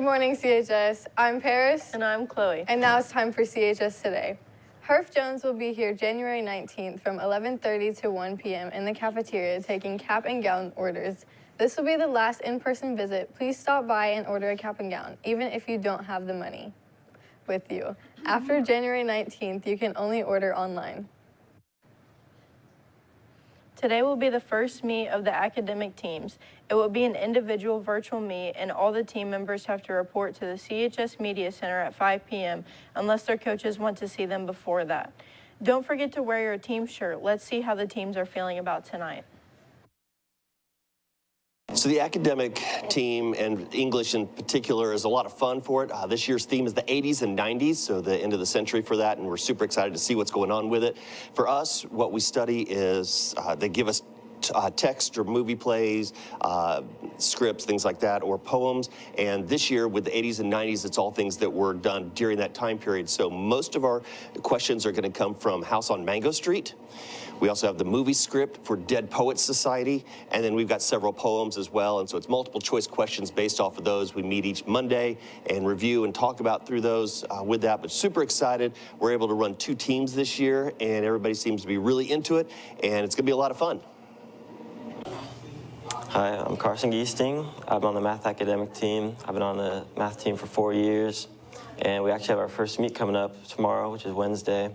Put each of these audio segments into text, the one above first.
Good morning, CHS. I'm Paris. And I'm Chloe. And now it's time for CHS Today. Herf Jones will be here January 19th from 11:30 to 1 p.m. in the cafeteria taking cap and gown orders. This will be the last in-person visit. Please stop by and order a cap and gown, even if you don't have the money with you. After January 19th, you can only order online. Today will be the first meet of the academic teams. It will be an individual virtual meet, and all the team members have to report to the CHS Media Center at 5 p.m. unless their coaches want to see them before that. Don't forget to wear your team shirt. Let's see how the teams are feeling about tonight. So the academic team and English in particular is a lot of fun for it. This year's theme is the 80s and 90s, so the end of the century for that, and we're super excited to see what's going on with it. For us, what we study is they give us text or movie plays, scripts, things like that, or poems. And this year with the 80s and 90s, it's all things that were done during that time period. So most of our questions are going to come from House on Mango Street. We also have the movie script for Dead Poets Society, and then we've got several poems as well, and so it's multiple choice questions based off of those. We meet each Monday and review and talk about through those with that, but super excited. We're able to run 2 teams this year, and everybody seems to be really into it, and it's gonna be a lot of fun. Hi, I'm Carson Geesting. I'm on the math academic team. I've been on the math team for 4 years, and we actually have our first meet coming up tomorrow, which is Wednesday.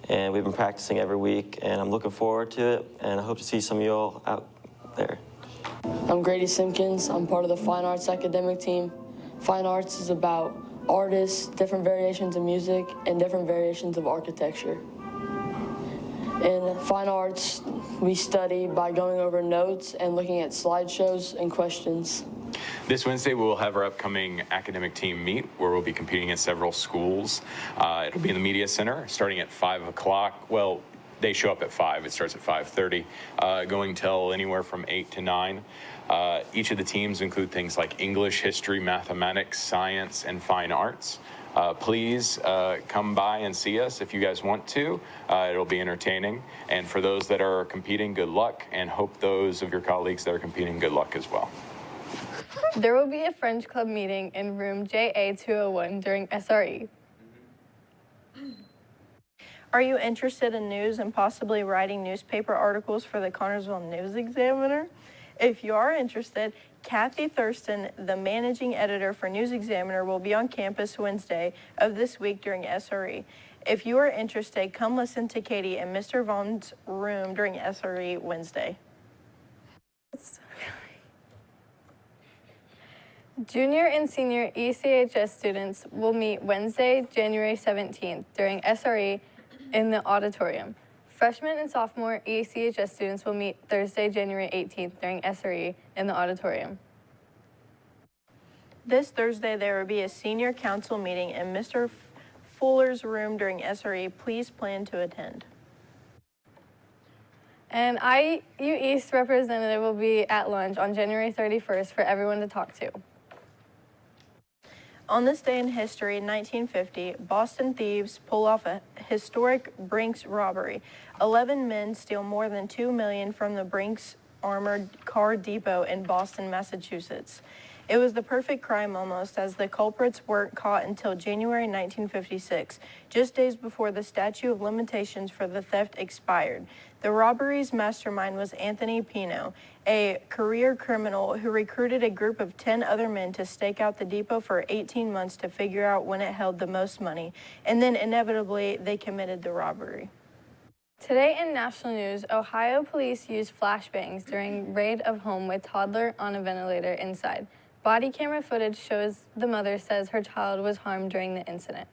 And we've been practicing every week, and I'm looking forward to it, and I hope to see some of you all out there. I'm Grady Simpkins. I'm part of the Fine Arts academic team. Fine Arts is about artists, different variations of music, and different variations of architecture. In Fine Arts, we study by going over notes and looking at slideshows and questions. This Wednesday, we will have our upcoming academic team meet where we'll be competing at several schools. It'll be in the Media Center starting at 5 o'clock. Well, they show up at 5. It starts at 5:30, going till anywhere from 8 to 9. Each of the teams include things like English, history, mathematics, science, and fine arts. Please come by and see us if you guys want to. It'll be entertaining. And for those that are competing, good luck, and hope those of your colleagues that are competing, good luck as well. There will be a French Club meeting in room JA201 during SRE. Are you interested in news and possibly writing newspaper articles for the Connersville News Examiner? If you are interested, Kathy Thurston, the managing editor for News Examiner, will be on campus Wednesday of this week during SRE. If you are interested, come listen to Katie in Mr. Vaughn's room during SRE Wednesday. Junior and senior ECHS students will meet Wednesday, January 17th during SRE in the auditorium. Freshmen and sophomore ECHS students will meet Thursday, January 18th during SRE in the auditorium. This Thursday, there will be a senior council meeting in Mr. Fuller's room during SRE. Please plan to attend. An IU East representative will be at lunch on January 31st for everyone to talk to. On this day in history, 1950, Boston thieves pull off a historic Brinks robbery. 11 men steal more than $2 million from the Brinks Armored Car Depot in Boston, Massachusetts. It was the perfect crime almost, as the culprits weren't caught until January 1956, just days before the statute of limitations for the theft expired. The robbery's mastermind was Anthony Pino, a career criminal who recruited a group of 10 other men to stake out the depot for 18 months to figure out when it held the most money, and then inevitably they committed the robbery. Today in national news, Ohio police used flashbangs during raid of home with toddler on a ventilator inside. Body camera footage shows the mother says her child was harmed during the incident.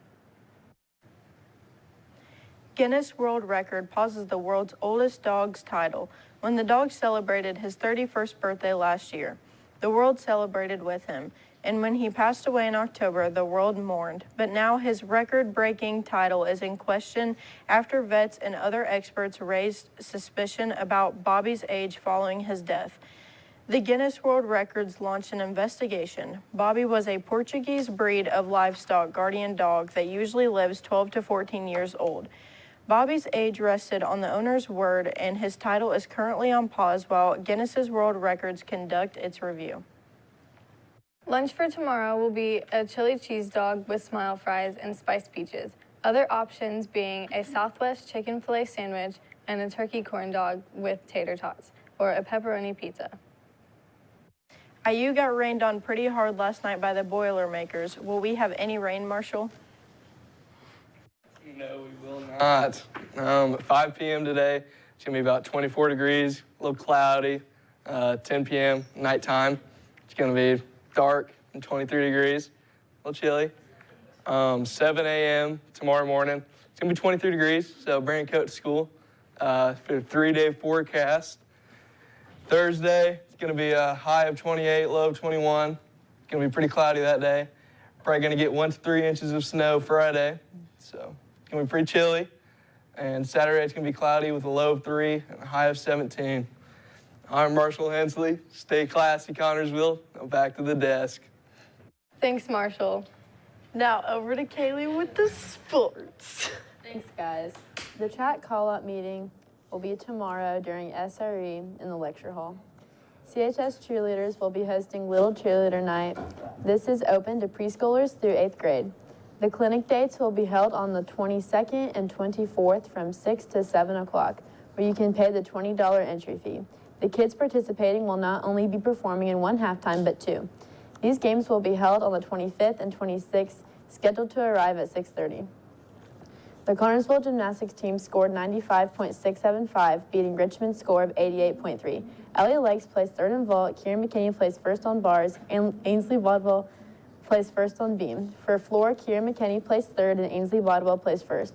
Guinness World Record pauses the world's oldest dog's title when the dog celebrated his 31st birthday last year. The world celebrated with him, and when he passed away in October, the world mourned. But now his record-breaking title is in question after vets and other experts raised suspicion about Bobby's age following his death. The Guinness World Records launched an investigation. Bobby was a Portuguese breed of livestock guardian dog that usually lives 12 to 14 years old. Bobby's age rested on the owner's word, and his title is currently on pause while Guinness World Records conduct its review. Lunch for tomorrow will be a chili cheese dog with smile fries and spiced peaches. Other options being a Southwest chicken filet sandwich and a turkey corn dog with tater tots, or a pepperoni pizza. IU got rained on pretty hard last night by the Boilermakers. Will we have any rain, Marshall? No, we will not. At 5 p.m. today, it's going to be about 24 degrees, a little cloudy. 10 p.m. nighttime, it's going to be dark and 23 degrees, a little chilly. 7 a.m. tomorrow morning, it's going to be 23 degrees, so bring a coat to school for a 3-day forecast. Thursday, it's going to be a high of 28, low of 21. It's going to be pretty cloudy that day. Probably going to get 1 to 3 inches of snow Friday, so it's going to be pretty chilly. And Saturday, it's going to be cloudy with a low of 3 and a high of 17. I'm Marshall Hensley. Stay classy, Connorsville. Now back to the desk. Thanks, Marshall. Now over to Kaylee with the sports. Thanks, guys. The track call-up meeting will be tomorrow during SRE in the lecture hall. CHS cheerleaders will be hosting Little Cheerleader Night. This is open to preschoolers through 8th grade. The clinic dates will be held on the 22nd and 24th from 6 to 7 o'clock, where you can pay the $20 entry fee. The kids participating will not only be performing in one halftime, but 2. These games will be held on the 25th and 26th, scheduled to arrive at 6:30. The Connorsville gymnastics team scored 95.675, beating Richmond's score of 88.3. Elliot Lakes placed 3rd in vault, Kieran McKinney placed 1st on bars, and Ainsley Wadwell placed 1st on beam. For floor, Kieran McKinney placed 3rd and Ainsley Wadwell placed 1st.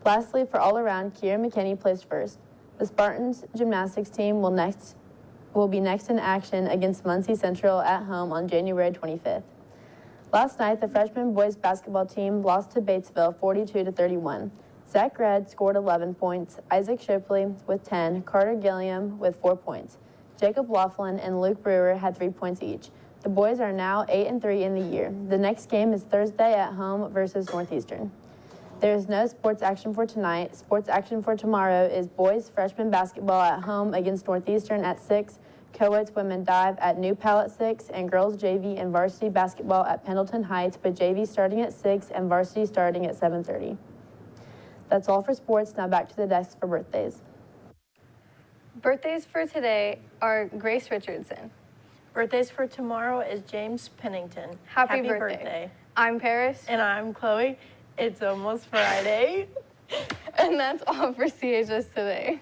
Lastly, for all around, Kieran McKinney placed 1st. The Spartans gymnastics team will be next in action against Muncie Central at home on January 25th. Last night, the freshman boys basketball team lost to Batesville 42-31. Zach Red scored 11 points, Isaac Shipley with 10, Carter Gilliam with 4 points. Jacob Laughlin and Luke Brewer had 3 points each. The boys are now 8-3 in the year. The next game is Thursday at home versus Northeastern. There is no sports action for tonight. Sports action for tomorrow is boys freshman basketball at home against Northeastern at 6, co-eds women dive at New Pal at 6, and girls JV and varsity basketball at Pendleton Heights, with JV starting at 6 and varsity starting at 7:30. That's all for sports. Now back to the desk for birthdays. Birthdays for today are Grace Richardson. Birthdays for tomorrow is James Pennington. Happy birthday. I'm Paris. And I'm Chloe. It's almost Friday. And that's all for CHS today.